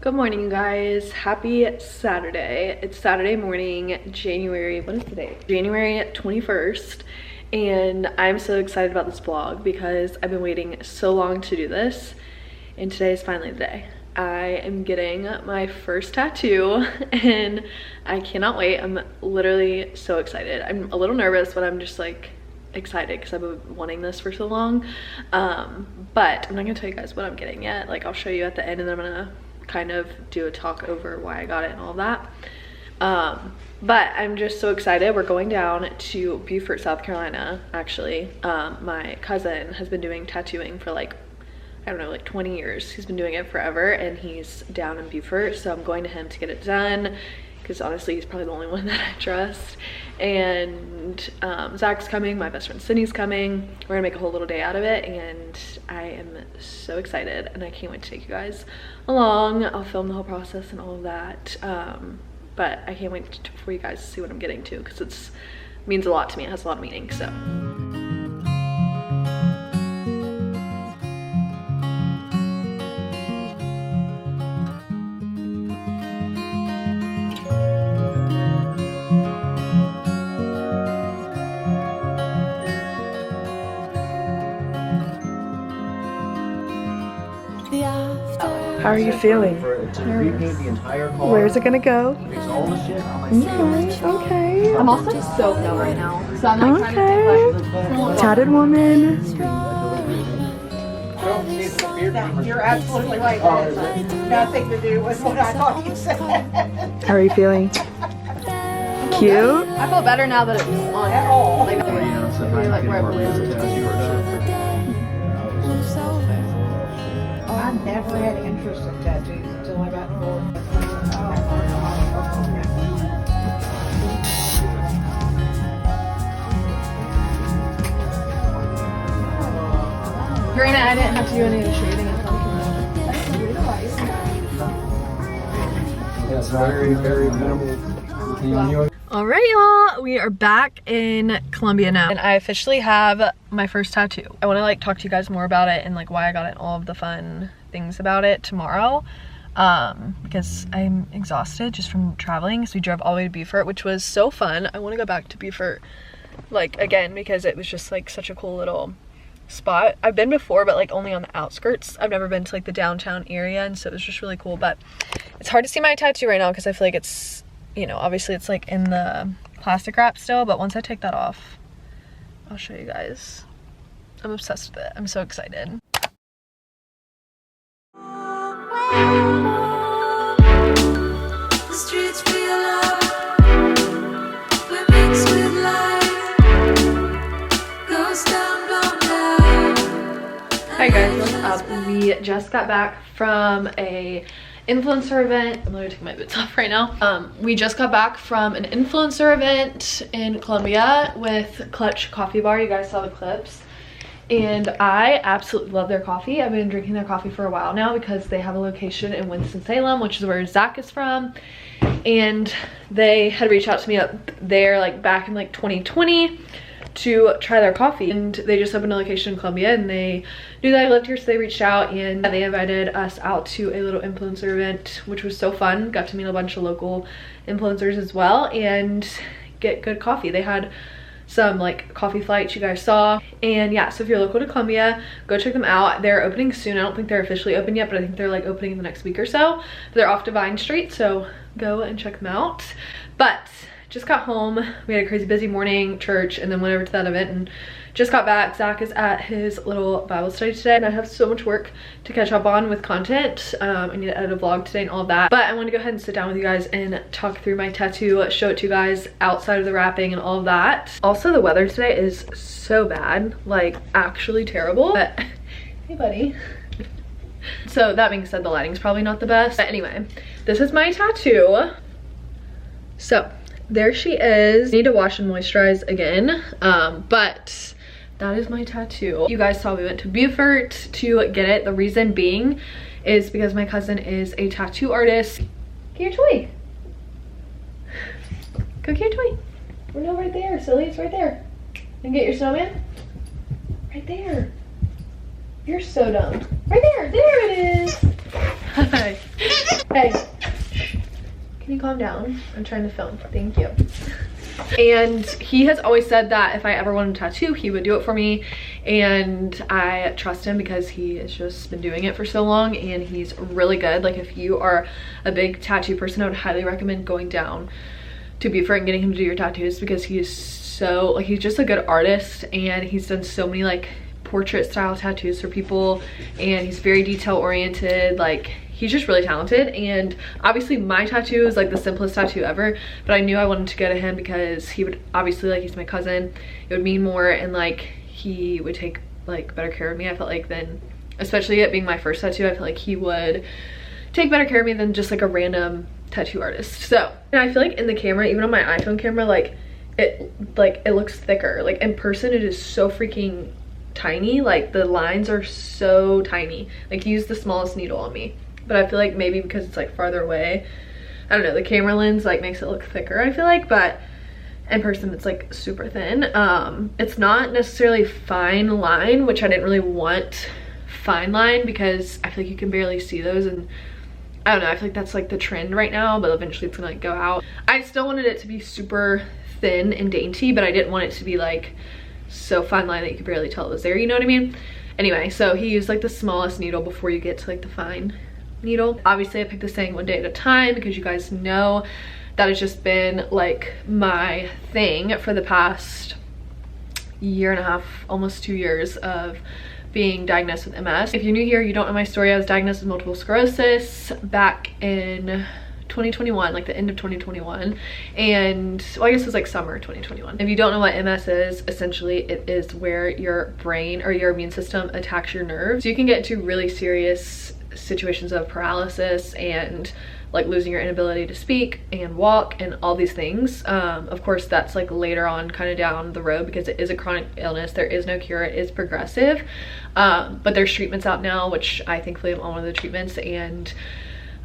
Good morning, you guys. Happy Saturday. It's Saturday morning, January, what is today? January 21st. And I'm so excited about this vlog because I've been waiting so long to do this. And today is finally the day. I am getting my first tattoo and I cannot wait. I'm literally so excited. I'm a little nervous, but I'm just like excited because I've been wanting this for so long. But I'm not gonna tell you guys what I'm getting yet. Like, I'll show you at the end and then I'm gonna kind of do a talk over why I got it and all that. But I'm just so excited. We're going down to Beaufort, South Carolina, actually. My cousin has been doing tattooing for like, I don't know, like 20 years. He's been doing it forever and he's down in Beaufort. So I'm going to him to get it done because honestly, he's probably the only one that I trust. And Zach's coming, my best friend Sydney's coming. We're gonna make a whole little day out of it and I am so excited and I can't wait to take you guys along. I'll film the whole process and all of that. But I can't wait for you guys to see what I'm getting to because it means a lot to me. It has a lot of meaning, so. How are you feeling? Where's it gonna go? Okay. I'm also soaked up right now, so I'm like trying to think like tatted woman. You're absolutely right. That has nothing to do with what I thought you said. How are you feeling? Cute. I feel better now that it's on. At all. Like, right I never had interest in tattoos until I got involved. Granted, I didn't have to do any of the shading and Yes, very minimal. Alright, y'all, we are back in Columbia now and I officially have my first tattoo. I want to like talk to you guys more about it and like why I got it and all of the fun things about it tomorrow, because I'm exhausted just from traveling. So we drove all the way to Beaufort, which was so fun. I want to go back to Beaufort like again because it was just like such a cool little spot. I've been before but like only on the outskirts. I've never been to like the downtown area, and so it was just really cool. But it's hard to see my tattoo right now because I feel like it's, you know, obviously it's like in the plastic wrap still, but once I take that off, I'll show you guys. I'm obsessed with it. I'm so excited. The streets feel alive. We're mixed with life. Ghost town blown down. Hi guys, what's up? We just got back from a influencer event. I'm literally taking my boots off right now. We just got back from an influencer event in Columbia with Clutch Coffee Bar. You guys saw the clips. And I absolutely love their coffee. I've been drinking their coffee for a while now because they have a location in Winston-Salem, which is where Zach is from. And they had reached out to me up there like back in like 2020 to try their coffee, and they just opened a location in Columbia and they knew that I lived here, so they reached out and they invited us out to a little influencer event, which was so fun. Got to meet a bunch of local influencers as well and get good coffee. They had some like coffee flights you guys saw, and yeah, so if you're local to Columbia, go check them out. They're opening soon. I don't think they're officially open yet, but I think they're like opening in the next week or so. They're off Divine Street, so go and check them out. But just got home. We had a crazy busy morning, church, and then went over to that event and just got back. Zach is at his little Bible study today and I have so much work to catch up on with content. I need to edit a vlog today and all of that, but I want to go ahead and sit down with you guys and talk through my tattoo, show it to you guys outside of the wrapping and all of that. Also, the weather today is so bad, like actually terrible, but hey buddy. So that being said, the lighting's probably not the best, but anyway, this is my tattoo. So there she is. I need to wash and moisturize again, but that is my tattoo. You guys saw we went to Beaufort to get it. The reason being is because my cousin is a tattoo artist. Get your toy. Go get your toy. We're not right there, silly. It's right there. And get your snowman. Right there. You're so dumb. Right there. There it is. Hi. Hey. Can you calm down? I'm trying to film. Thank you. And he has always said that if I ever wanted a tattoo, he would do it for me. And I trust him because he has just been doing it for so long and he's really good. Like if you are a big tattoo person, I would highly recommend going down to Beaufort and getting him to do your tattoos because he is so, like, he's just a good artist and he's done so many like portrait style tattoos for people and he's very detail oriented. Like he's just really talented. And obviously my tattoo is like the simplest tattoo ever, but I knew I wanted to go to him because he would obviously, like, he's my cousin, it would mean more, and like he would take like better care of me. I felt like then, especially it being my first tattoo, I feel like he would take better care of me than just like a random tattoo artist. So, and I feel like in the camera, even on my iPhone camera, like it looks thicker. Like in person it is so freaking tiny. Like the lines are so tiny. Like he used the smallest needle on me, but I feel like maybe because it's like farther away, I don't know, the camera lens like makes it look thicker, I feel like, but in person it's like super thin. It's not necessarily fine line, which I didn't really want fine line because I feel like you can barely see those, and I don't know, I feel like that's like the trend right now, but eventually it's gonna like go out. I still wanted it to be super thin and dainty, but I didn't want it to be like so fine line that you could barely tell it was there, you know what I mean? Anyway, so he used like the smallest needle before you get to like the fine needle. Obviously I picked this thing one day at a time because you guys know that has just been like my thing for the past year and a half, almost 2 years of being diagnosed with MS. If you're new here, you don't know my story, I was diagnosed with multiple sclerosis back in 2021, like the end of 2021, and well, I guess it was like summer 2021. If you don't know what MS is, essentially it is where your brain or your immune system attacks your nerves. So you can get into really serious situations of paralysis and like losing your inability to speak and walk and all these things. Of course that's like later on kind of down the road because it is a chronic illness. There is no cure, it is progressive, but there's treatments out now, which I thankfully am on one of the treatments. And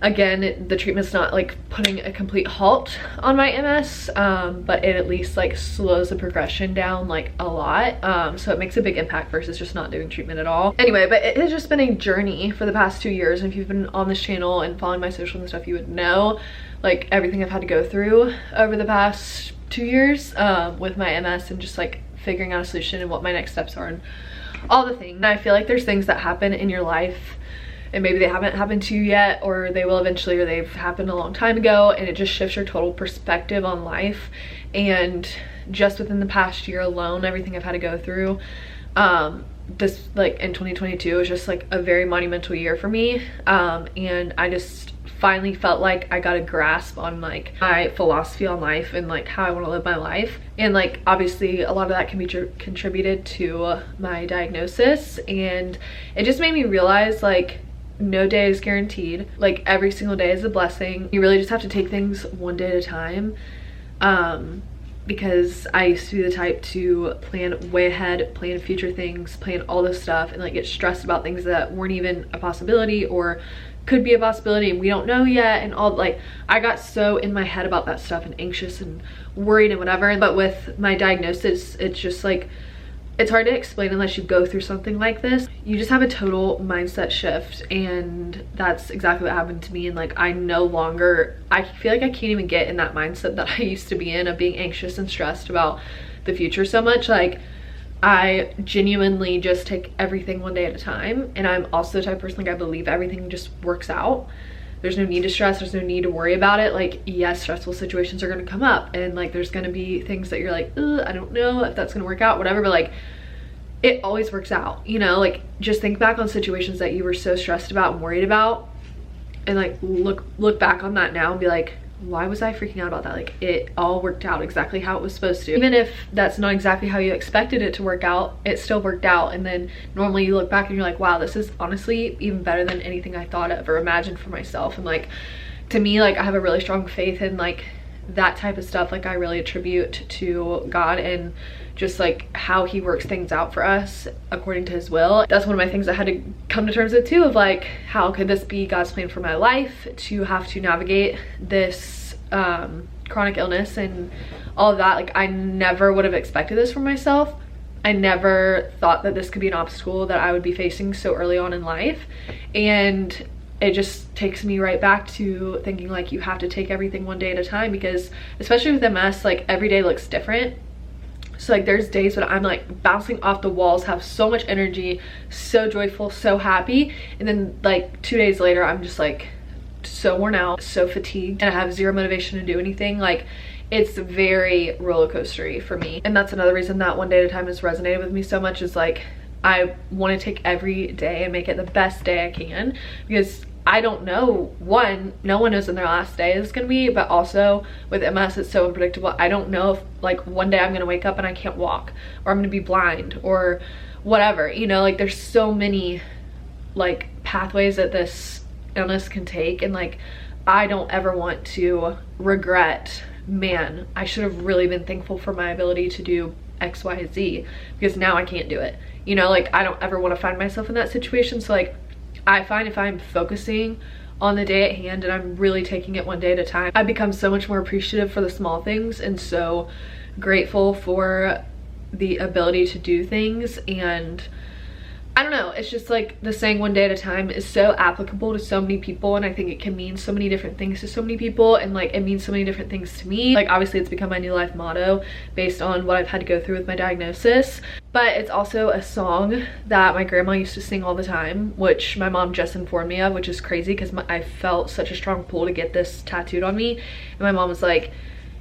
again, the treatment's not like putting a complete halt on my MS, but it at least like slows the progression down like a lot. So it makes a big impact versus just not doing treatment at all. Anyway, but it has just been a journey for the past 2 years. And if you've been on this channel and following my socials and stuff, you would know like everything I've had to go through over the past 2 years with my MS and just like figuring out a solution and what my next steps are and all the things. And I feel like there's things that happen in your life and maybe they haven't happened to you yet, or they will eventually, or they've happened a long time ago, and it just shifts your total perspective on life. And just within the past year alone, everything I've had to go through, this like in 2022 was just like a very monumental year for me, and I just finally felt like I got a grasp on like my philosophy on life and like how I want to live my life. And like obviously a lot of that can be contributed to my diagnosis, and it just made me realize like no day is guaranteed. Like every single day is a blessing. You really just have to take things one day at a time, because I used to be the type to plan way ahead, plan future things, plan all this stuff, and like get stressed about things that weren't even a possibility or could be a possibility and we don't know yet. And all like I got so in my head about that stuff and anxious and worried and whatever. But with my diagnosis, it's just like it's hard to explain unless you go through something like this. You just have a total mindset shift, and that's exactly what happened to me. And like I no longer, I feel like I can't even get in that mindset that I used to be in of being anxious and stressed about the future so much. Like I genuinely just take everything one day at a time, and I'm also the type of person like I believe everything just works out. There's no need to stress, there's no need to worry about it. Like yes, stressful situations are going to come up, and like there's going to be things that you're like, I don't know if that's going to work out, whatever, but like it always works out, you know? Like just think back on situations that you were so stressed about and worried about, and like look back on that now and be like, why was I freaking out about that? Like it all worked out exactly how it was supposed to. Even if that's not exactly how you expected it to work out, it still worked out. And then normally you look back and you're like, wow, this is honestly even better than anything I thought of or imagined for myself. And like to me, like I have a really strong faith in like that type of stuff. Like I really attribute to God and just like how he works things out for us according to his will. That's one of my things I had to come to terms with too, of like, how could this be God's plan for my life, to have to navigate this chronic illness and all of that. Like I never would have expected this for myself. I never thought that this could be an obstacle that I would be facing so early on in life. And it just takes me right back to thinking like you have to take everything one day at a time, because especially with MS, like every day looks different. So like there's days when I'm like bouncing off the walls, have so much energy, so joyful, so happy, and then like 2 days later I'm just like so worn out, so fatigued, and I have zero motivation to do anything. Like it's very roller coastery for me. And that's another reason that one day at a time has resonated with me so much, is like I want to take every day and make it the best day I can, because I don't know, one, no one knows when their last day is gonna be, but also with MS it's so unpredictable. I don't know if like one day I'm gonna wake up and I can't walk, or I'm gonna be blind, or whatever, you know, like there's so many like pathways that this illness can take, and like I don't ever want to regret, man, I should have really been thankful for my ability to do X, Y, Z, because now I can't do it, you know. Like I don't ever want to find myself in that situation. So like I find if I'm focusing on the day at hand and I'm really taking it one day at a time, I become so much more appreciative for the small things, and so grateful for the ability to do things. And I don't know, it's just like the saying one day at a time is so applicable to so many people, and I think it can mean so many different things to so many people, and like it means so many different things to me. Like obviously it's become my new life motto based on what I've had to go through with my diagnosis, but it's also a song that my grandma used to sing all the time, which my mom just informed me of, which is crazy because I felt such a strong pull to get this tattooed on me, and my mom was like,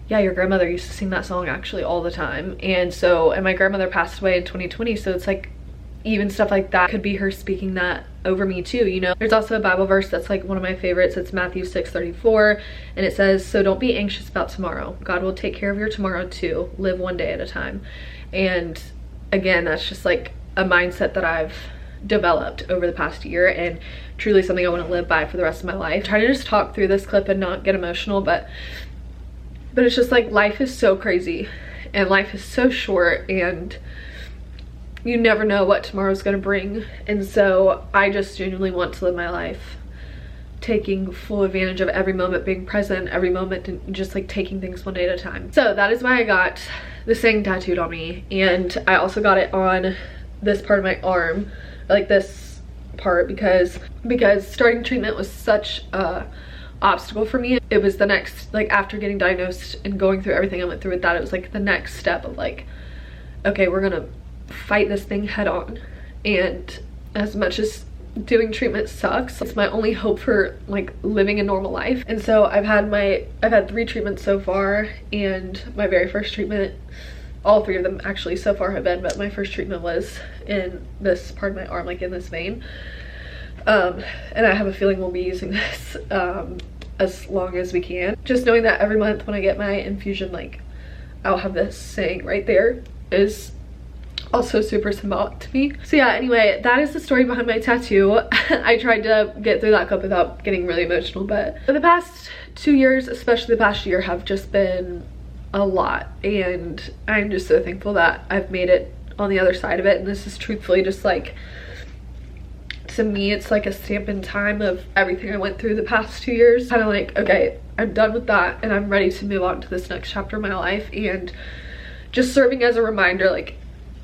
yeah, your grandmother used to sing that song actually all the time. And my grandmother passed away in 2020, so it's like even stuff like that could be her speaking that over me too, you know. There's also a Bible verse that's like one of my favorites. It's Matthew 6:34, and it says, so don't be anxious about tomorrow. God will take care of your tomorrow too. Live one day at a time. And again, that's just like a mindset that I've developed over the past year, and truly something I want to live by for the rest of my life. I'm trying to just talk through this clip and not get emotional, but it's just like life is so crazy and life is so short, and you never know what tomorrow's gonna bring. And so I just genuinely want to live my life taking full advantage of every moment, being present every moment, and just like taking things one day at a time. So that is why I got the saying tattooed on me, and I also got it on this part of my arm, like this part, because starting treatment was such a obstacle for me. It was the next, like after getting diagnosed and going through everything I went through with that, it was like the next step of like, okay, we're gonna fight this thing head on. And as much as doing treatment sucks, it's my only hope for like living a normal life. And so I've had 3 treatments so far, and my very first treatment, all 3 of them actually so far have been, but my first treatment was in this part of my arm, like in this vein. And I have a feeling we'll be using this as long as we can. Just knowing that every month when I get my infusion, like I'll have this saying right there is also super symbolic to me. So yeah, anyway, that is the story behind my tattoo. I tried to get through that clip without getting really emotional, but for the past 2 years, especially the past year, have just been a lot, and I'm just so thankful that I've made it on the other side of it. And this is truthfully just like, to me, it's like a stamp in time of everything I went through the past 2 years. Kind of like, okay, I'm done with that and I'm ready to move on to this next chapter of my life. And just serving as a reminder, like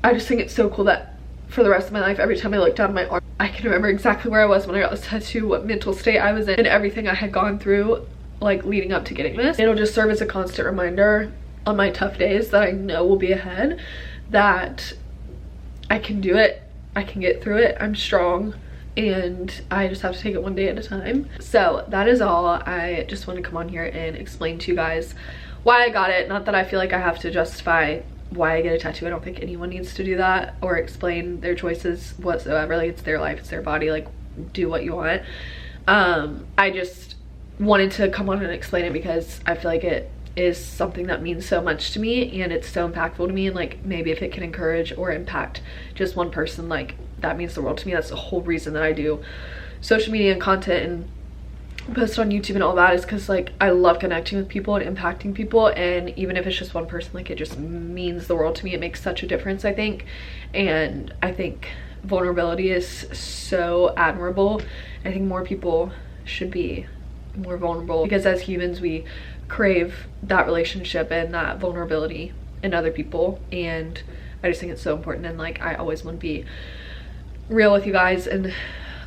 I just think it's so cool that for the rest of my life, every time I look down my arm, I can remember exactly where I was when I got this tattoo, what mental state I was in, and everything I had gone through like leading up to getting this. It'll just serve as a constant reminder on my tough days that I know will be ahead, that I can do it, I can get through it, I'm strong, and I just have to take it one day at a time. So that is all. I just want to come on here and explain to you guys why I got it. Not that I feel like I have to justify why I get a tattoo. I don't think anyone needs to do that or explain their choices whatsoever. Like it's their life, it's their body, like do what you want. I just wanted to come on and explain it because I feel like it is something that means so much to me, and it's so impactful to me, and like maybe if it can encourage or impact just one person, like that means the world to me. That's the whole reason that I do social media and content and post on YouTube and all that, is because like I love connecting with people and impacting people, and even if it's just one person, like it just means the world to me. It makes such a difference, I think. And I think vulnerability is so admirable. I think more people should be more vulnerable, because as humans we crave that relationship and that vulnerability in other people, and I just think it's so important. And like I always want to be real with you guys and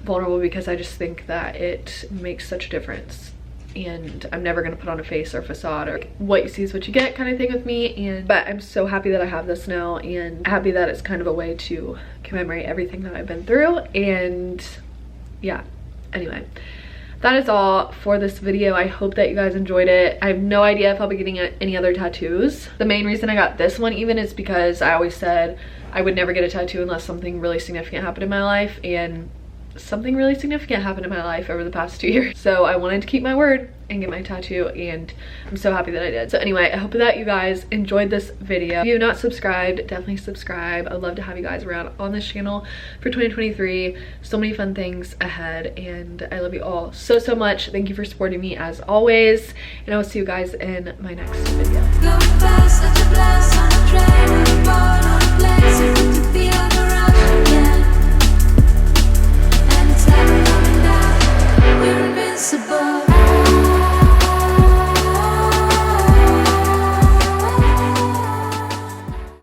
vulnerable because I just think that it makes such a difference. And I'm never gonna put on a face or facade, or what you see is what you get kind of thing with me. But I'm so happy that I have this now, and happy that it's kind of a way to commemorate everything that I've been through. And yeah, anyway, that is all for this video. I hope that you guys enjoyed it. I have no idea if I'll be getting any other tattoos. The main reason I got this one even is because I always said I would never get a tattoo unless something really significant happened in my life, and something really significant happened in my life over the past 2 years. So I wanted to keep my word and get my tattoo, and I'm so happy that I did. So anyway, I hope that you guys enjoyed this video. If you have not subscribed, definitely subscribe. I'd love to have you guys around on this channel for 2023. So many fun things ahead, and I love you all so much. Thank you for supporting me as always, and I will see you guys in my next video. Go fast, such a blast on a train with a ball.